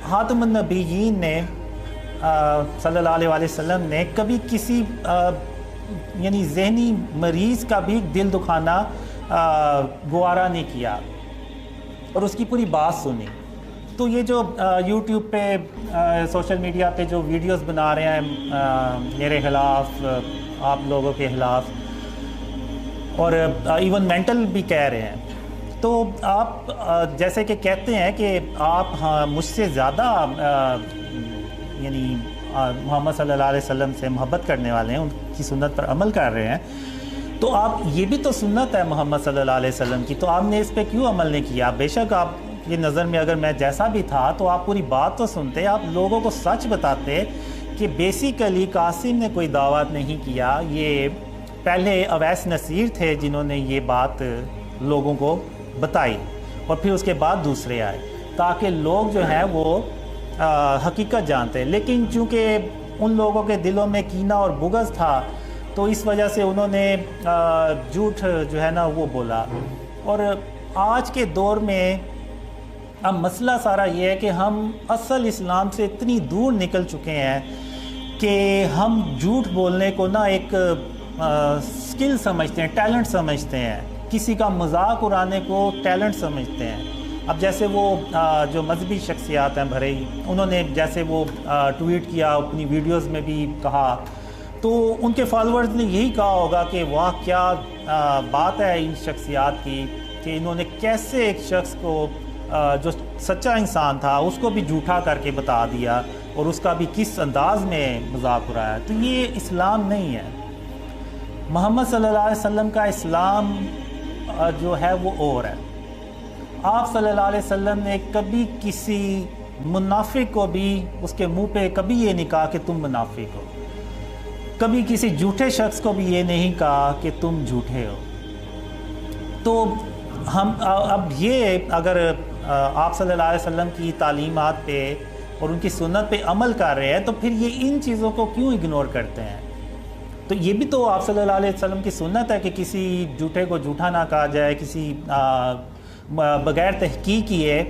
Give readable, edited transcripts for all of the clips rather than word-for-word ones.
خاتم النبیین نے صلی اللہ علیہ وسلم نے کبھی کسی یعنی ذہنی مریض کا بھی دل دکھانا گوارا نہیں کیا اور اس کی پوری بات سنی. تو یہ جو یوٹیوب پہ سوشل میڈیا پہ جو ویڈیوز بنا رہے ہیں میرے خلاف، آپ لوگوں کے خلاف، اور ایون مینٹل بھی کہہ رہے ہیں، تو آپ جیسے کہ کہتے ہیں کہ آپ مجھ سے زیادہ یعنی محمد صلی اللہ علیہ وسلم سے محبت کرنے والے ہیں، ان کی سنت پر عمل کر رہے ہیں، تو آپ یہ بھی تو سنت ہے محمد صلی اللہ علیہ وسلم کی، تو آپ نے اس پہ کیوں عمل نہیں کیا؟ بے شک آپ کی نظر میں اگر میں جیسا بھی تھا تو آپ پوری بات تو سنتے، آپ لوگوں کو سچ بتاتے کہ بیسیکلی قاسم نے کوئی دعوت نہیں کیا، یہ پہلے اویس نصیر تھے جنہوں نے یہ بات لوگوں کو بتائی اور پھر اس کے بعد دوسرے آئے تاکہ لوگ جو ہیں وہ حقیقت جانتے. لیکن چونکہ ان لوگوں کے دلوں میں کینہ اور بغض تھا تو اس وجہ سے انہوں نے جھوٹ جو ہے نا وہ بولا. اور آج کے دور میں اب مسئلہ سارا یہ ہے کہ ہم اصل اسلام سے اتنی دور نکل چکے ہیں کہ ہم جھوٹ بولنے کو نا ایک سکل سمجھتے ہیں، ٹیلنٹ سمجھتے ہیں، کسی کا مذاق اڑانے کو ٹیلنٹ سمجھتے ہیں. اب جیسے وہ جو مذہبی شخصیات ہیں بھرے ہی، انہوں نے جیسے وہ ٹویٹ کیا، اپنی ویڈیوز میں بھی کہا، تو ان کے فالورز نے یہی کہا ہوگا کہ واہ کیا بات ہے ان شخصیات کی کہ انہوں نے کیسے ایک شخص کو جو سچا انسان تھا اس کو بھی جھوٹا کر کے بتا دیا اور اس کا بھی کس انداز میں مذاق اڑایا. تو یہ اسلام نہیں ہے. محمد صلی اللہ علیہ وسلم کا اسلام جو ہے وہ اور ہے. آپ صلی اللہ علیہ وسلم نے کبھی کسی منافق کو بھی اس کے منہ پہ کبھی یہ نہیں کہا کہ تم منافق ہو، کبھی کسی جھوٹے شخص کو بھی یہ نہیں کہا کہ تم جھوٹے ہو. تو ہم اب یہ اگر آپ صلی اللہ علیہ وسلم کی تعلیمات پہ اور ان کی سنت پہ عمل کر رہے ہیں تو پھر یہ ان چیزوں کو کیوں اگنور کرتے ہیں؟ تو یہ بھی تو آپ صلی اللہ علیہ وسلم کی سنت ہے کہ کسی جھوٹے کو جھوٹا نہ کہا جائے، کسی بغیر تحقیق کیے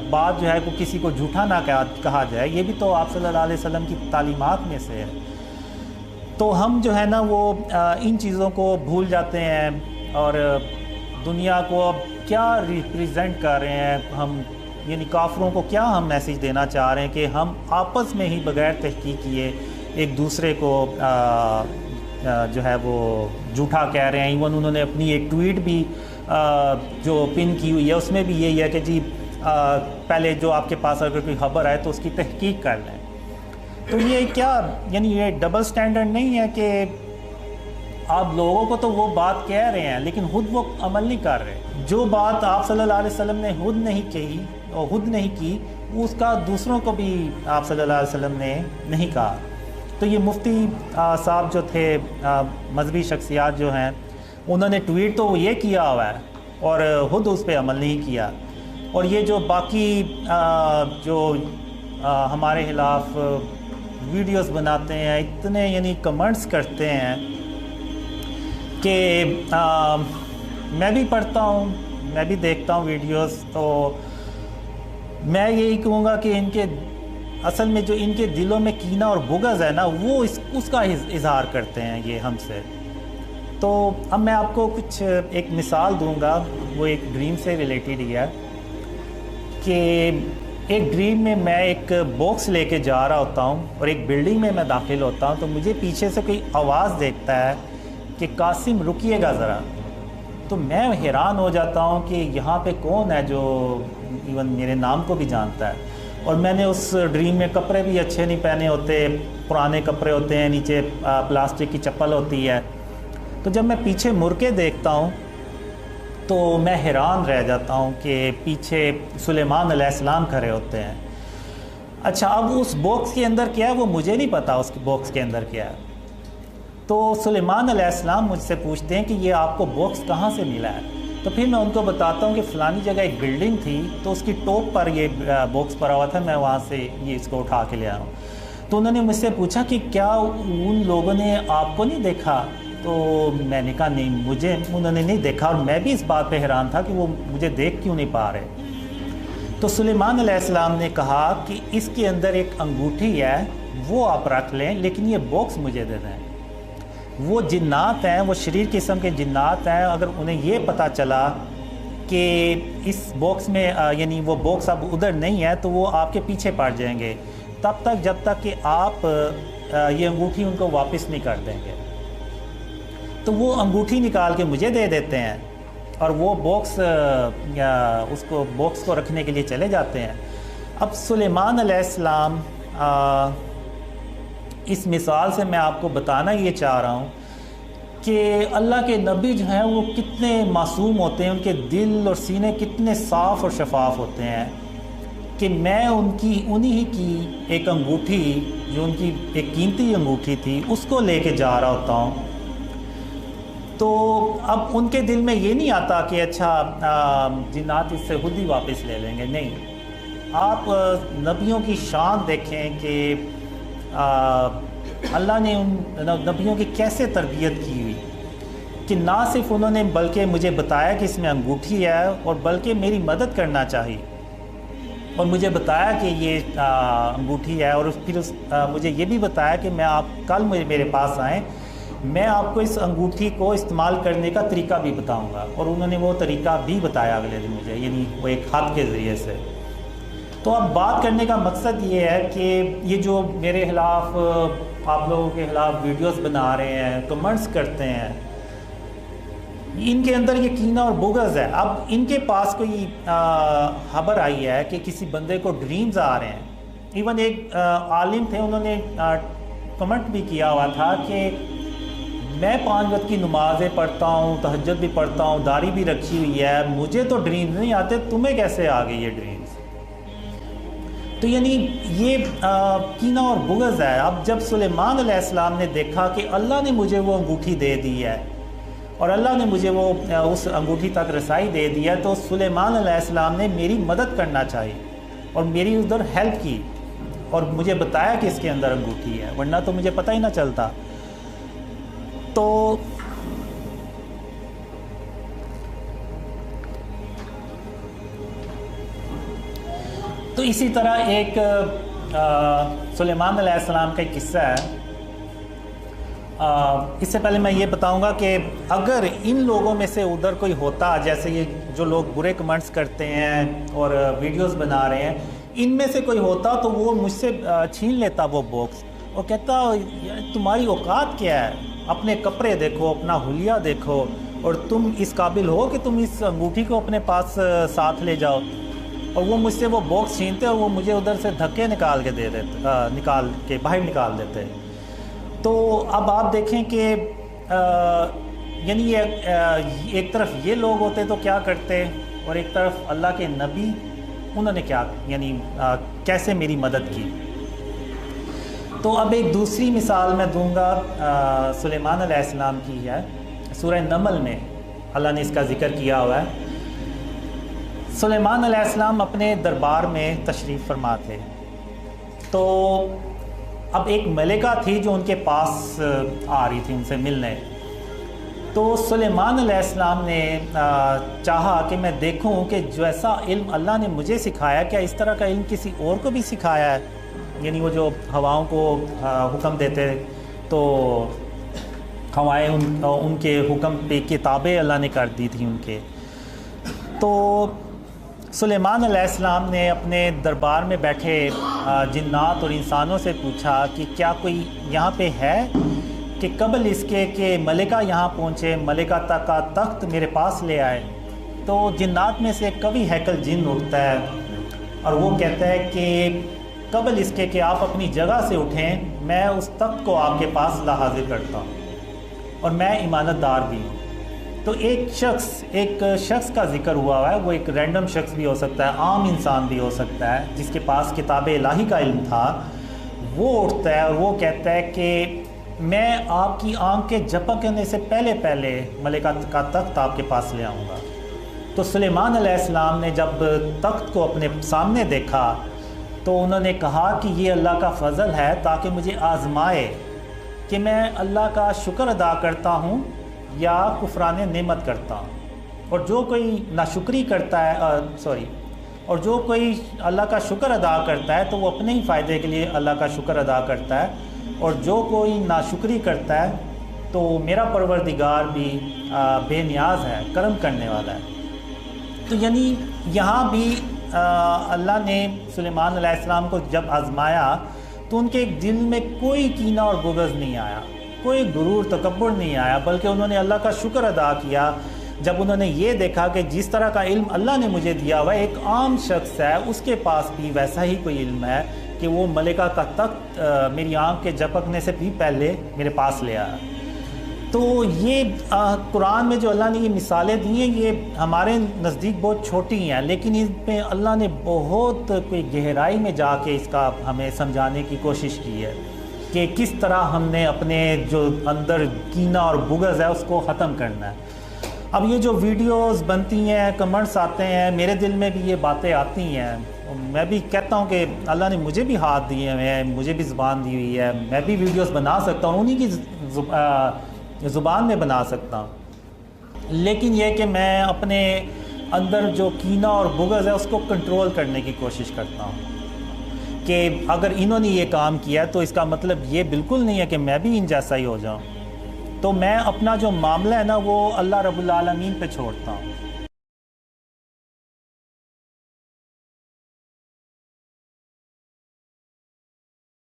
بات جو ہے کو کسی کو جھوٹا نہ کہا جائے. یہ بھی تو آپ صلی اللہ علیہ وسلم کی تعلیمات میں سے ہے. تو ہم جو ہے نا وہ ان چیزوں کو بھول جاتے ہیں اور دنیا کو اب کیا ریپریزنٹ کر رہے ہیں ہم، یعنی کافروں کو کیا ہم میسیج دینا چاہ رہے ہیں کہ ہم آپس میں ہی بغیر تحقیق کیے ایک دوسرے کو جو ہے وہ جھوٹا کہہ رہے ہیں. ایون انہوں نے اپنی ایک ٹویٹ بھی جو پن کی ہوئی ہے اس میں بھی یہی ہے کہ جی پہلے جو آپ کے پاس اگر کوئی خبر آئے تو اس کی تحقیق کر لیں. تو یہ کیا یعنی یہ ڈبل سٹینڈرڈ نہیں ہے کہ آپ لوگوں کو تو وہ بات کہہ رہے ہیں لیکن خود وہ عمل نہیں کر رہے. جو بات آپ صلی اللہ علیہ وسلم نے خود نہیں کہی اور خود نہیں کی اس کا دوسروں کو بھی آپ صلی اللہ علیہ وسلم نے نہیں کہا. تو یہ مفتی صاحب جو تھے، مذہبی شخصیات جو ہیں، انہوں نے ٹویٹ تو یہ کیا ہوا ہے اور خود اس پہ عمل نہیں کیا. اور یہ جو باقی جو ہمارے خلاف ویڈیوز بناتے ہیں، اتنے یعنی کمنٹس کرتے ہیں کہ میں بھی پڑھتا ہوں، میں بھی دیکھتا ہوں ویڈیوز، تو میں یہی کہوں گا کہ ان کے اصل میں جو ان کے دلوں میں کینہ اور بغض ہے نا وہ اس کا اظہار کرتے ہیں یہ ہم سے. تو اب میں آپ کو کچھ ایک مثال دوں گا، وہ ایک ڈریم سے ریلیٹڈ ہی ہے کہ ایک ڈریم میں ایک باکس لے کے جا رہا ہوتا ہوں اور ایک بلڈنگ میں داخل ہوتا ہوں تو مجھے پیچھے سے کوئی آواز دیتا ہے کہ قاسم رکیے گا ذرا. تو میں حیران ہو جاتا ہوں کہ یہاں پہ کون ہے جو ایون میرے نام کو بھی جانتا ہے. اور میں نے اس ڈریم میں کپڑے بھی اچھے نہیں پہنے ہوتے، پرانے کپڑے ہوتے ہیں، نیچے پلاسٹک کی چپل ہوتی ہے. تو جب میں پیچھے مڑ کے دیکھتا ہوں تو میں حیران رہ جاتا ہوں کہ پیچھے سلیمان علیہ السلام کھڑے ہوتے ہیں. اچھا اب اس باکس کے اندر کیا ہے وہ مجھے نہیں پتا، اس باکس کے اندر کیا ہے. تو سلیمان علیہ السلام مجھ سے پوچھتے ہیں کہ یہ آپ کو باکس کہاں سے ملا ہے؟ تو پھر میں ان کو بتاتا ہوں کہ فلانی جگہ ایک بلڈنگ تھی تو اس کی ٹاپ پر یہ باکس پڑا ہوا تھا، میں وہاں سے یہ اس کو اٹھا کے لے آیا ہوں. تو انہوں نے مجھ سے پوچھا کہ کیا ان لوگوں نے آپ کو نہیں دیکھا؟ تو میں نے کہا نہیں، انہوں نے نہیں دیکھا. اور میں بھی اس بات پہ حیران تھا کہ وہ مجھے دیکھ کیوں نہیں پا رہے. تو سلیمان علیہ السلام نے کہا کہ اس کے اندر ایک انگوٹھی ہے، وہ آپ رکھ لیں، لیکن یہ باکس مجھے دے دیں۔ وہ جنات ہیں، وہ شریر قسم کے جنات ہیں، اگر انہیں یہ پتہ چلا کہ اس باکس میں یعنی وہ باکس اب ادھر نہیں ہے تو وہ آپ کے پیچھے پڑ جائیں گے تب تک جب تک کہ آپ یہ انگوٹھی ان کو واپس نہیں کر دیں گے۔ تو وہ انگوٹھی نکال کے مجھے دے دیتے ہیں اور وہ باکس اس کو باکس کو رکھنے کے لیے چلے جاتے ہیں۔ اب سلیمان علیہ السلام اس مثال سے میں آپ کو بتانا یہ چاہ رہا ہوں کہ اللہ کے نبی جو ہیں وہ کتنے معصوم ہوتے ہیں، ان کے دل اور سینے کتنے صاف اور شفاف ہوتے ہیں کہ میں انہی کی ایک انگوٹھی جو ان کی ایک قیمتی انگوٹھی تھی اس کو لے کے جا رہا ہوتا ہوں، تو اب ان کے دل میں یہ نہیں آتا کہ اچھا جنات اس سے خود ہی واپس لے لیں گے۔ نہیں، آپ نبیوں کی شان دیکھیں کہ اللہ نے ان نبیوں کی کیسے تربیت کی ہوئی کہ نہ صرف انہوں نے بلکہ مجھے بتایا کہ اس میں انگوٹھی ہے اور بلکہ میری مدد کرنا چاہیے اور مجھے بتایا کہ یہ انگوٹھی ہے، اور پھر مجھے یہ بھی بتایا کہ میں آپ کل میرے پاس آئیں، میں آپ کو اس انگوٹھی کو استعمال کرنے کا طریقہ بھی بتاؤں گا، اور انہوں نے وہ طریقہ بھی بتایا اگلے دن مجھے، یعنی وہ ایک ہاتھ کے ذریعے سے۔ تو اب بات کرنے کا مقصد یہ ہے کہ یہ جو میرے خلاف آپ لوگوں کے خلاف ویڈیوز بنا رہے ہیں، کمنٹس کرتے ہیں، ان کے اندر یہ کینہ اور بغض ہے۔ اب ان کے پاس کوئی خبر آئی ہے کہ کسی بندے کو ڈریمز آ رہے ہیں، ایون ایک عالم تھے، انہوں نے کمنٹ بھی کیا ہوا تھا کہ میں 5 وقت کی نمازیں پڑھتا ہوں، تہجد بھی پڑھتا ہوں، داڑھی بھی رکھی ہوئی ہے، مجھے تو ڈریمز نہیں آتے، تمہیں کیسے آ گئی یہ ڈریمز؟ تو یعنی یہ کینہ اور بغض ہے۔ اب جب سلیمان علیہ السلام نے دیکھا کہ اللہ نے مجھے وہ انگوٹھی دے دی ہے اور اللہ نے مجھے وہ اس انگوٹھی تک رسائی دے دی ہے، تو سلیمان علیہ السلام نے میری مدد کرنا چاہی اور میری ادھر ہیلپ کی اور مجھے بتایا کہ اس کے اندر انگوٹھی ہے، ورنہ تو مجھے پتہ ہی نہ چلتا۔ تو اسی طرح ایک سلیمان علیہ السلام کا ایک قصہ ہے۔ اس سے پہلے میں یہ بتاؤں گا کہ اگر ان لوگوں میں سے ادھر کوئی ہوتا، جیسے یہ جو لوگ برے کمنٹس کرتے ہیں اور ویڈیوز بنا رہے ہیں، ان میں سے کوئی ہوتا تو وہ مجھ سے چھین لیتا وہ باکس اور کہتا تمہاری اوقات کیا ہے، اپنے کپڑے دیکھو، اپنا حلیہ دیکھو، اور تم اس قابل ہو کہ تم اس انگوٹھی کو اپنے پاس ساتھ لے جاؤ۔ اور وہ مجھ سے وہ باکس چھینتے اور وہ مجھے ادھر سے دھکے نکال کے نکال کے باہر نکال دیتے۔ تو اب آپ دیکھیں کہ یعنی ایک طرف یہ لوگ ہوتے تو کیا کرتے، اور ایک طرف اللہ کے نبی، انہوں نے کیا یعنی کیسے میری مدد کی۔ تو اب ایک دوسری مثال میں دوں گا سلیمان علیہ السلام کی ہے، سورہ نمل میں اللہ نے اس کا ذکر کیا ہوا ہے۔ سلیمان علیہ السلام اپنے دربار میں تشریف فرما تھے، تو اب ایک ملکہ تھی جو ان کے پاس آ رہی تھی ان سے ملنے۔ تو سلیمان علیہ السلام نے چاہا کہ میں دیکھوں کہ جیسا علم اللہ نے مجھے سکھایا، کیا اس طرح کا علم کسی اور کو بھی سکھایا ہے، یعنی وہ جو ہواؤں کو حکم دیتے تو ہوائیں ان کے حکم پہ کتابیں اللہ نے کر دی تھی ان کے۔ تو سلیمان علیہ السلام نے اپنے دربار میں بیٹھے جنات اور انسانوں سے پوچھا کہ کیا کوئی یہاں پہ ہے کہ قبل اس کے کہ ملکہ یہاں پہنچے، ملکہ تک کا تخت میرے پاس لے آئے۔ تو جنات میں سے کوی ہیکل جن اٹھتا ہے اور وہ کہتا ہے کہ قبل اس کے کہ آپ اپنی جگہ سے اٹھیں، میں اس تخت کو آپ کے پاس لا حاضر کرتا ہوں اور میں امانت دار بھی ہوں۔ تو ایک شخص کا ذکر ہوا ہے، وہ ایک رینڈم شخص بھی ہو سکتا ہے، عام انسان بھی ہو سکتا ہے جس کے پاس کتاب الہی کا علم تھا، وہ اٹھتا ہے اور وہ کہتا ہے کہ میں آپ کی آنکھ کے جھپکنے سے پہلے ملکہ کا تخت آپ کے پاس لے آؤں گا۔ تو سلیمان علیہ السلام نے جب تخت کو اپنے سامنے دیکھا تو انہوں نے کہا کہ یہ اللہ کا فضل ہے تاکہ مجھے آزمائے کہ میں اللہ کا شکر ادا کرتا ہوں یا کفران نعمت کرتا ہوں، اور جو کوئی ناشکری کرتا ہے اور جو کوئی اللہ کا شکر ادا کرتا ہے تو وہ اپنے ہی فائدے کے لیے اللہ کا شکر ادا کرتا ہے، اور جو کوئی ناشکری کرتا ہے تو میرا پروردگار بھی بے نیاز ہے، کرم کرنے والا ہے۔ تو یعنی یہاں بھی اللہ نے سلیمان علیہ السلام کو جب آزمایا تو ان کے دل میں کوئی کینہ اور بغض نہیں آیا، کوئی غرور تکبر نہیں آیا، بلکہ انہوں نے اللہ کا شکر ادا کیا جب انہوں نے یہ دیکھا کہ جس طرح کا علم اللہ نے مجھے دیا ہوا ایک عام شخص ہے اس کے پاس بھی ویسا ہی کوئی علم ہے کہ وہ ملکہ کا تخت میری آنکھ کے جھپکنے سے بھی پہلے میرے پاس لے آیا۔ تو یہ قرآن میں جو اللہ نے یہ مثالیں دی ہیں یہ ہمارے نزدیک بہت چھوٹی ہیں، لیکن اس پہ اللہ نے بہت کوئی گہرائی میں جا کے اس کا ہمیں سمجھانے کی کوشش کی ہے کہ کس طرح ہم نے اپنے جو اندر کینہ اور بغض ہے اس کو ختم کرنا ہے۔ اب یہ جو ویڈیوز بنتی ہیں، کمنٹس آتے ہیں، میرے دل میں بھی یہ باتیں آتی ہیں، میں بھی کہتا ہوں کہ اللہ نے مجھے بھی ہاتھ دیے ہوئے ہیں، مجھے بھی زبان دی ہوئی ہے، میں بھی ویڈیوز بنا سکتا ہوں، انہی کی زبان میں بنا سکتا ہوں، لیکن یہ کہ میں اپنے اندر جو کینہ اور بغض ہے اس کو کنٹرول کرنے کی کوشش کرتا ہوں کہ اگر انہوں نے یہ کام کیا تو اس کا مطلب یہ بالکل نہیں ہے کہ میں بھی ان جیسا ہی ہو جاؤں۔ تو میں اپنا جو معاملہ ہے نا وہ اللہ رب العالمین پہ چھوڑتا ہوں۔